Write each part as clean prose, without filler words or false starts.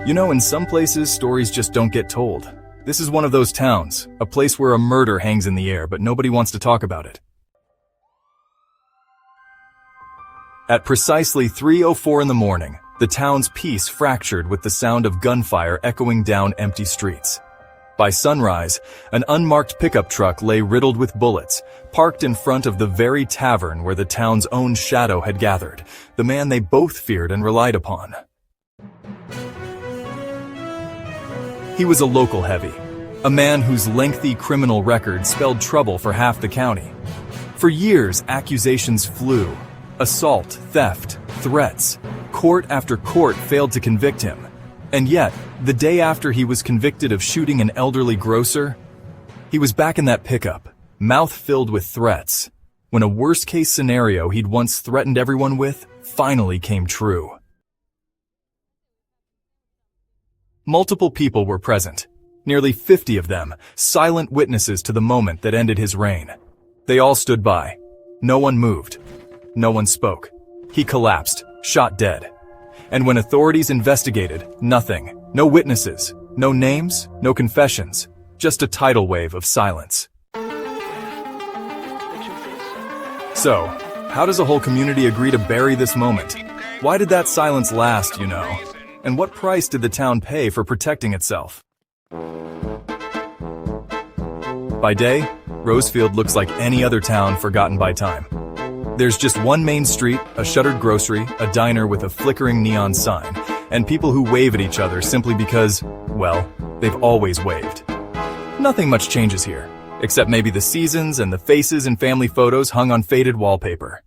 You know, in some places, stories just don't get told. This is one of those towns, a place where a murder hangs in the air, but nobody wants to talk about it. At precisely 3:04 in the morning, the town's peace fractured with the sound of gunfire echoing down empty streets. By sunrise, an unmarked pickup truck lay riddled with bullets, parked in front of the very tavern where the town's own shadow had gathered, the man they both feared and relied upon. He was a local heavy, a man whose lengthy criminal record spelled trouble for half the county. For years, accusations flew. Assault, theft, threats. Court after court failed to convict him. And yet, the day after he was convicted of shooting an elderly grocer, he was back in that pickup, mouth filled with threats, when a worst-case scenario he'd once threatened everyone with finally came true. Multiple people were present, nearly 50 of them, silent witnesses to the moment that ended his reign. They all stood by. No one moved. No one spoke. He collapsed, shot dead. And when authorities investigated, nothing. No witnesses, no names, no confessions, just a tidal wave of silence. So, how does a whole community agree to bury this moment? Why did that silence last, you know? And what price did the town pay for protecting itself? By day, Rosefield looks like any other town forgotten by time. There's just one main street, a shuttered grocery, a diner with a flickering neon sign, and people who wave at each other simply because, well, they've always waved. Nothing much changes here, except maybe the seasons and the faces and family photos hung on faded wallpaper.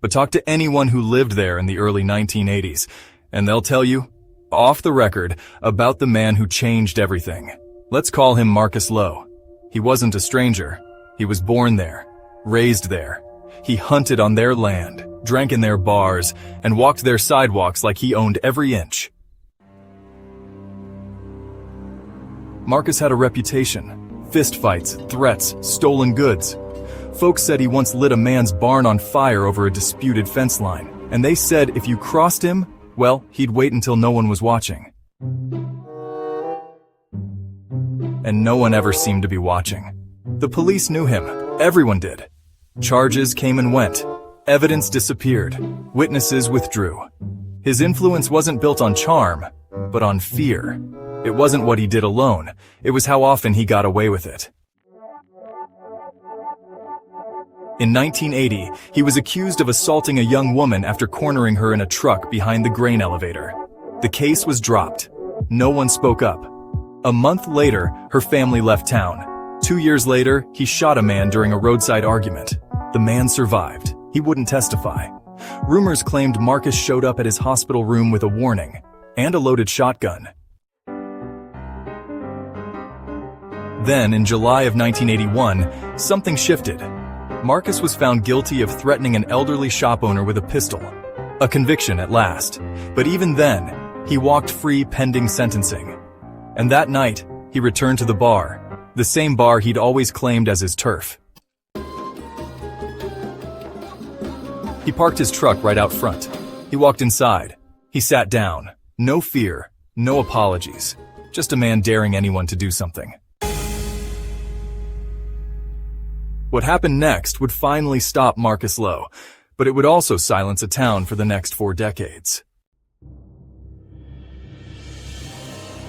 But talk to anyone who lived there in the early 1980s, and they'll tell you, off the record, about the man who changed everything. Let's call him Marcus Lowe. He wasn't a stranger. He was born there, raised there. He hunted on their land, drank in their bars, and walked their sidewalks like he owned every inch. Marcus had a reputation. Fistfights, threats, stolen goods. Folks said he once lit a man's barn on fire over a disputed fence line, and they said if you crossed him, well, he'd wait until no one was watching. And no one ever seemed to be watching. The police knew him. Everyone did. Charges came and went. Evidence disappeared. Witnesses withdrew. His influence wasn't built on charm, but on fear. It wasn't what he did alone. It was how often he got away with it. In 1980, he was accused of assaulting a young woman after cornering her in a truck behind the grain elevator. The case was dropped. No one spoke up. A month later, her family left town. 2 years later, he shot a man during a roadside argument. The man survived. He wouldn't testify. Rumors claimed Marcus showed up at his hospital room with a warning and a loaded shotgun. Then, in July of 1981, something shifted. Marcus was found guilty of threatening an elderly shop owner with a pistol. A conviction at last. But even then, he walked free pending sentencing. And that night, he returned to the bar. The same bar he'd always claimed as his turf. He parked his truck right out front. He walked inside. He sat down. No fear, no apologies. Just a man daring anyone to do something. What happened next would finally stop Marcus Lowe, but it would also silence a town for the next 4 decades.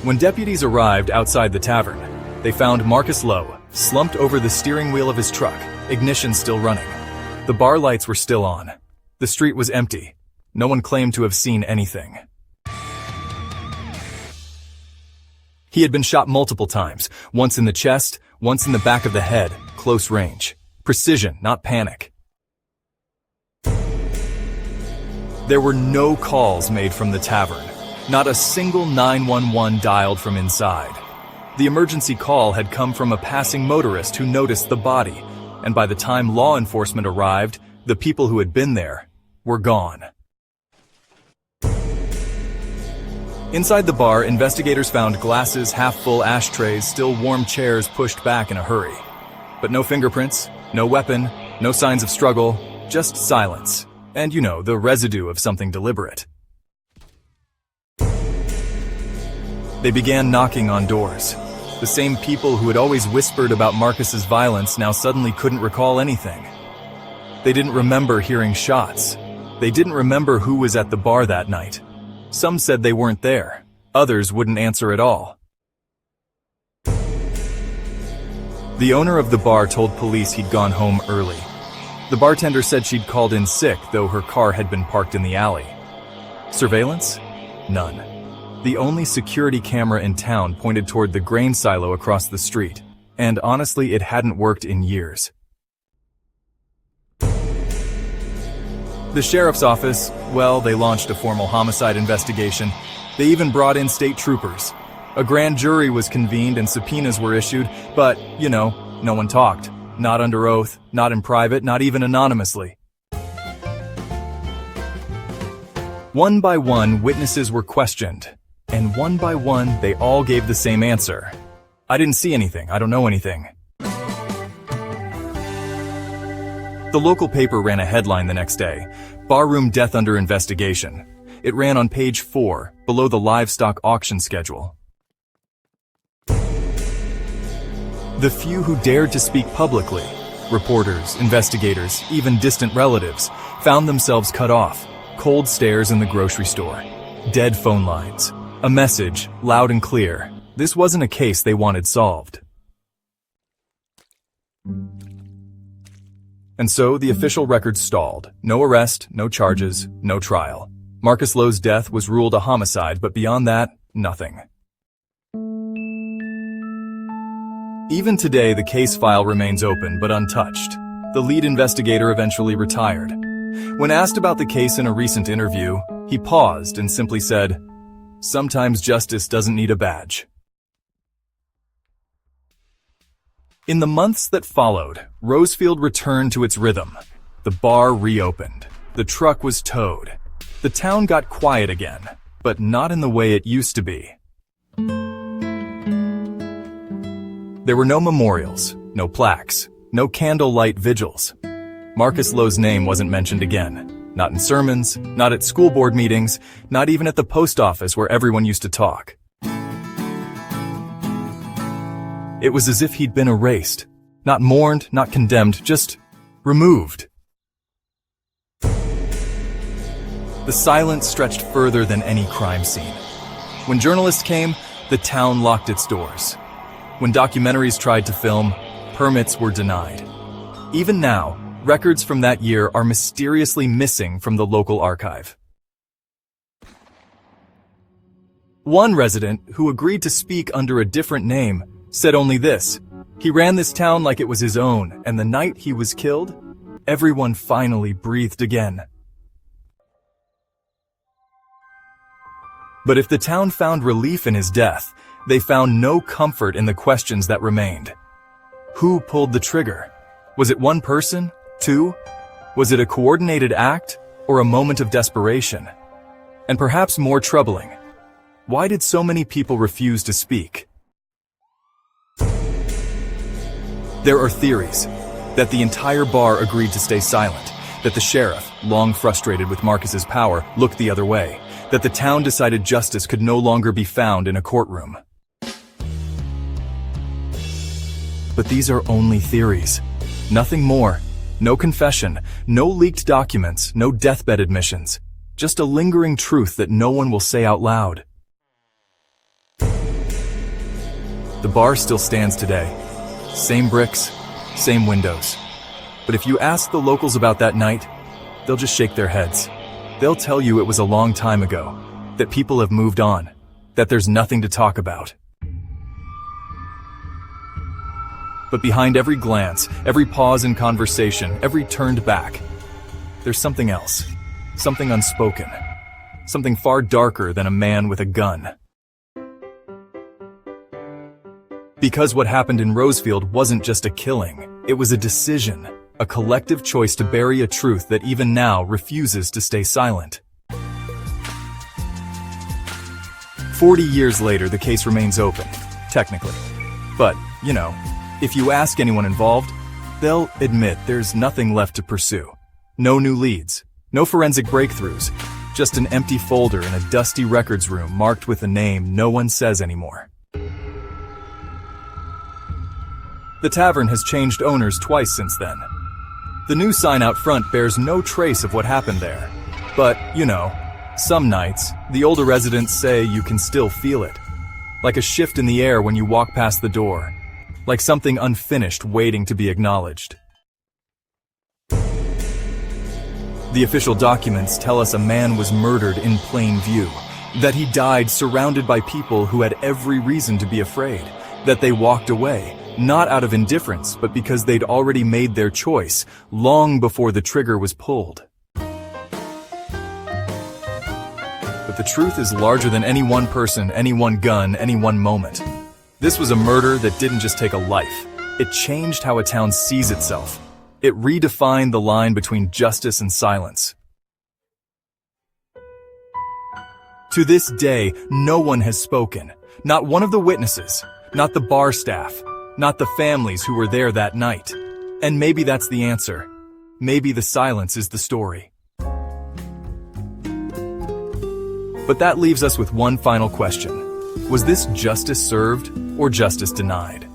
When deputies arrived outside the tavern, they found Marcus Lowe, slumped over the steering wheel of his truck, ignition still running. The bar lights were still on. The street was empty. No one claimed to have seen anything. He had been shot multiple times, once in the chest, once in the back of the head, close range. Precision, not panic. There were no calls made from the tavern. Not a single 911 dialed from inside. The emergency call had come from a passing motorist who noticed the body, and by the time law enforcement arrived, the people who had been there were gone. Inside the bar, investigators found glasses, half-full ashtrays, still warm chairs pushed back in a hurry. But no fingerprints, no weapon, no signs of struggle, just silence. And, you know, the residue of something deliberate. They began knocking on doors. The same people who had always whispered about Marcus's violence now suddenly couldn't recall anything. They didn't remember hearing shots. They didn't remember who was at the bar that night. Some said they weren't there. Others wouldn't answer at all. The owner of the bar told police he'd gone home early. The bartender said she'd called in sick, though her car had been parked in the alley. Surveillance? None. The only security camera in town pointed toward the grain silo across the street, and honestly, it hadn't worked in years. The sheriff's office, well, they launched a formal homicide investigation. They even brought in state troopers. A grand jury was convened and subpoenas were issued, but, no one talked. Not under oath, not in private, not even anonymously. One by one, witnesses were questioned. And one by one, they all gave the same answer. I didn't see anything. I don't know anything. The local paper ran a headline the next day, "Barroom Death Under Investigation." It ran on page 4, below the livestock auction schedule. The few who dared to speak publicly, reporters, investigators, even distant relatives, found themselves cut off. Cold stares in the grocery store. Dead phone lines. A message, loud and clear. This wasn't a case they wanted solved. And so the official record stalled. No arrest, no charges, no trial. Marcus Lowe's death was ruled a homicide, but beyond that, nothing. Even today, the case file remains open but untouched. The lead investigator eventually retired. When asked about the case in a recent interview, he paused and simply said, "Sometimes justice doesn't need a badge." In the months that followed, Rosefield returned to its rhythm. The bar reopened. The truck was towed. The town got quiet again, but not in the way it used to be. There were no memorials, no plaques, no candlelight vigils. Marcus Lowe's name wasn't mentioned again. Not in sermons, not at school board meetings, not even at the post office where everyone used to talk. It was as if he'd been erased. Not mourned, not condemned, just removed. The silence stretched further than any crime scene. When journalists came, the town locked its doors. When documentaries tried to film, permits were denied. Even now, records from that year are mysteriously missing from the local archive. One resident, who agreed to speak under a different name, said only this: he ran this town like it was his own, and the night he was killed, everyone finally breathed again. But if the town found relief in his death, they found no comfort in the questions that remained. Who pulled the trigger? Was it one person? Two? Was it a coordinated act or a moment of desperation? And perhaps more troubling, why did so many people refuse to speak? There are theories that the entire bar agreed to stay silent, that the sheriff, long frustrated with Marcus's power, looked the other way, that the town decided justice could no longer be found in a courtroom. But these are only theories. Nothing more. No confession, no leaked documents, no deathbed admissions. Just a lingering truth that no one will say out loud. The bar still stands today. Same bricks, same windows. But if you ask the locals about that night, they'll just shake their heads. They'll tell you it was a long time ago, that people have moved on, that there's nothing to talk about. But behind every glance, every pause in conversation, every turned back, there's something else, something unspoken, something far darker than a man with a gun. Because what happened in Rosefield wasn't just a killing, it was a decision, a collective choice to bury a truth that even now refuses to stay silent. 40 years later, the case remains open, technically. But, if you ask anyone involved, they'll admit there's nothing left to pursue. No new leads, no forensic breakthroughs, just an empty folder in a dusty records room marked with a name no one says anymore. The tavern has changed owners twice since then. The new sign out front bears no trace of what happened there. But, you know, some nights, the older residents say you can still feel it. Like a shift in the air when you walk past the door. Like something unfinished waiting to be acknowledged. The official documents tell us a man was murdered in plain view. That he died surrounded by people who had every reason to be afraid. That they walked away, not out of indifference, but because they'd already made their choice, long before the trigger was pulled. But the truth is larger than any one person, any one gun, any one moment. This was a murder that didn't just take a life. It changed how a town sees itself. It redefined the line between justice and silence. To this day, no one has spoken. Not one of the witnesses, not the bar staff, not the families who were there that night. And maybe that's the answer. Maybe the silence is the story. But that leaves us with one final question. Was this justice served or justice denied?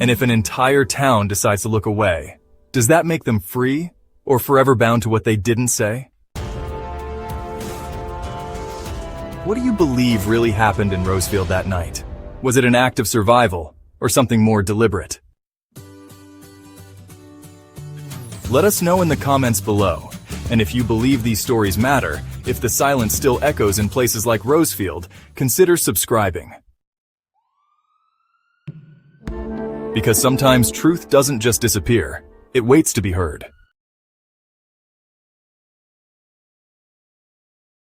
And if an entire town decides to look away, does that make them free or forever bound to what they didn't say? What do you believe really happened in Rosefield that night? Was it an act of survival or something more deliberate? Let us know in the comments below. And if you believe these stories matter, if the silence still echoes in places like Rosefield, consider subscribing. Because sometimes truth doesn't just disappear, it waits to be heard.